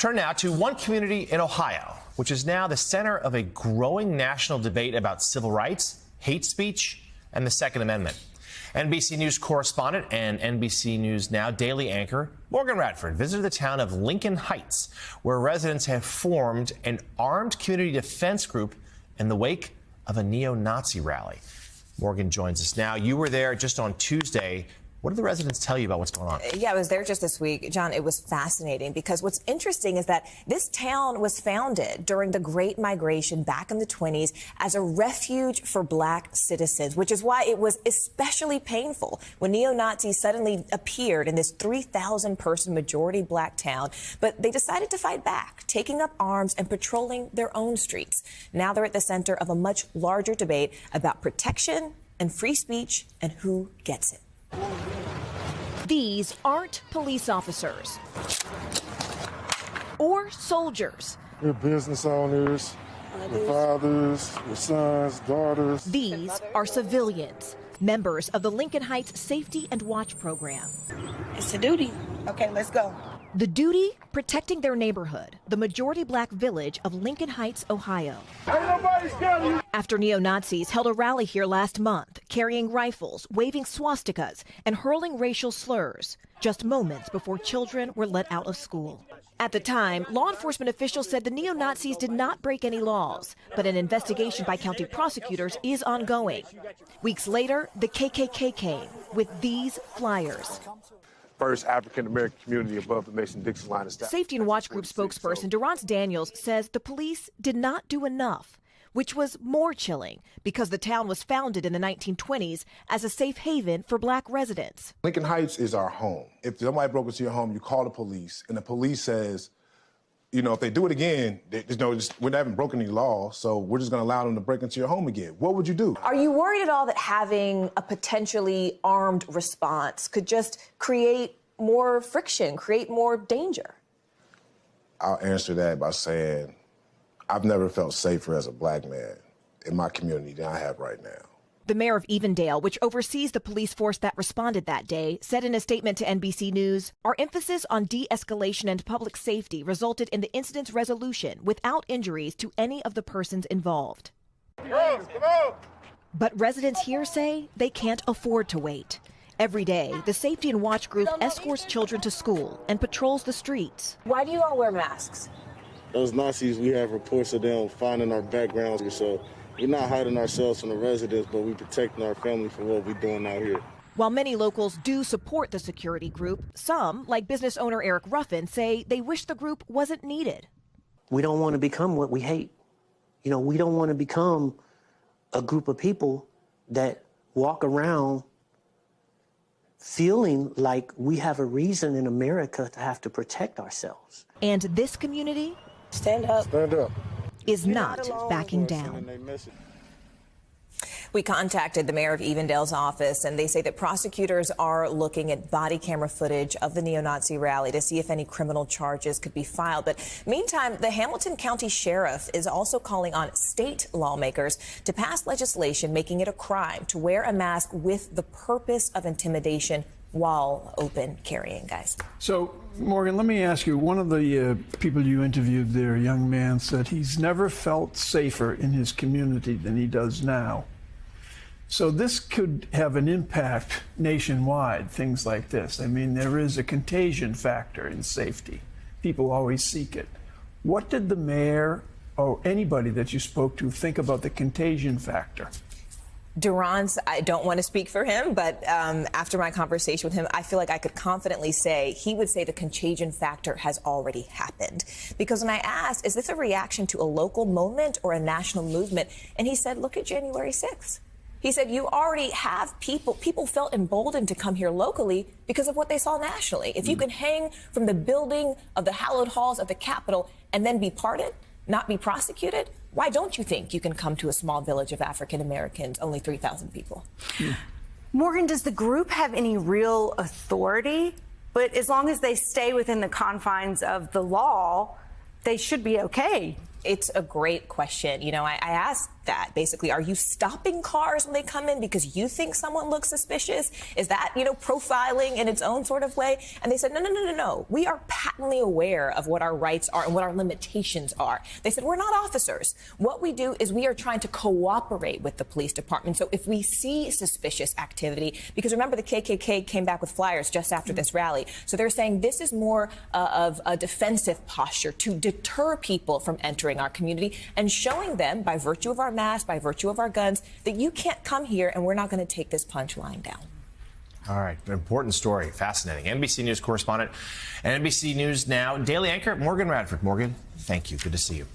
Turn now to one community in Ohio, which is now the center of a growing national debate about civil rights, hate speech, and the Second Amendment. NBC News correspondent and NBC News Now daily anchor Morgan Radford visited the town of Lincoln Heights, where residents have formed an armed community defense group in the wake of a neo-Nazi rally. Morgan joins us now. You were there just on Tuesday. What did the residents tell you about what's going on? Yeah, I was there just this week. John, it was fascinating because what's interesting is that this town was founded during the Great Migration back in the 20s as a refuge for black citizens, which is why it was especially painful when neo-Nazis suddenly appeared in this 3,000-person majority black town. But they decided to fight back, taking up arms and patrolling their own streets. Now they're at the center of a much larger debate about protection and free speech and who gets it. These aren't police officers or soldiers. We're business owners, we're fathers, we're sons, daughters. These are civilians, members of the Lincoln Heights Safety and Watch program. It's a duty. Okay, let's go. The duty, protecting their neighborhood, the majority black village of Lincoln Heights, Ohio. After neo-Nazis held a rally here last month, carrying rifles, waving swastikas, and hurling racial slurs, just moments before children were let out of school. At the time, law enforcement officials said the neo-Nazis did not break any laws, but an investigation by county prosecutors is ongoing. Weeks later, the KKK came with these flyers. First African-American community above the Mason-Dixon line of staff. Safety and Watch Group spokesperson Durrance Daniels says the police did not do enough, which was more chilling because the town was founded in the 1920s as a safe haven for black residents. Lincoln Heights is our home. If somebody broke into your home, you call the police, and the police says, you know, if they do it again, we haven't broken any law, so we're just going to allow them to break into your home again. What would you do? Are you worried at all that having a potentially armed response could just create more friction, create more danger? I'll answer that by saying I've never felt safer as a black man in my community than I have right now. The mayor of Evendale, which oversees the police force that responded that day, said in a statement to NBC News, "Our emphasis on de-escalation and public safety resulted in the incident's resolution without injuries to any of the persons involved." But residents here say they can't afford to wait. Every day, the Safety and Watch Group escorts children to school and patrols the streets. Why do you all wear masks? Those Nazis, we have reports of them finding our backgrounds, so we're not hiding ourselves from the residents, but we're protecting our family from what we're doing out here. While many locals do support the security group, some, like business owner Eric Ruffin, say they wish the group wasn't needed. We don't want to become what we hate. You know, we don't want to become a group of people that walk around feeling like we have a reason in America to have to protect ourselves. And this community Stand up. Stand up. is not backing down. We contacted the mayor of Evendale's office, and they say that prosecutors are looking at body camera footage of the neo-Nazi rally to see if any criminal charges could be filed. But meantime, the Hamilton County Sheriff is also calling on state lawmakers to pass legislation making it a crime to wear a mask with the purpose of intimidation while open carrying, guys. So, Morgan, let me ask you, one of the people you interviewed there, a young man, said he's never felt safer in his community than he does now. So this could have an impact nationwide, things like this. I mean, there is a contagion factor in safety. People always seek it. What did the mayor or anybody that you spoke to think about the contagion factor? Durrance, I don't want to speak for him, but after my conversation with him, I feel like I could confidently say he would say the contagion factor has already happened. Because when I asked, is this a reaction to a local moment or a national movement? And he said, look at January 6th. He said, you already have people felt emboldened to come here locally because of what they saw nationally. If you can hang from the building of the hallowed halls of the Capitol and then be pardoned, not be prosecuted, why don't you think you can come to a small village of African Americans, only 3,000 people? Morgan, does the group have any real authority? But as long as they stay within the confines of the law, they should be okay. It's a great question. You know, I asked that basically, are you stopping cars when they come in because you think someone looks suspicious? Is that, you know, profiling in its own sort of way? And they said, no. We are patently aware of what our rights are and what our limitations are. They said, we're not officers. What we do is we are trying to cooperate with the police department. So if we see suspicious activity, because remember the KKK came back with flyers just after this rally. So they're saying this is more of a defensive posture to deter people from entering our community and showing them, by virtue of our masks, by virtue of our guns, that you can't come here and we're not going to take this punch lying down. All right, important story, fascinating. NBC News correspondent and NBC News Now daily anchor Morgan Radford. Morgan, thank you. Good to see you.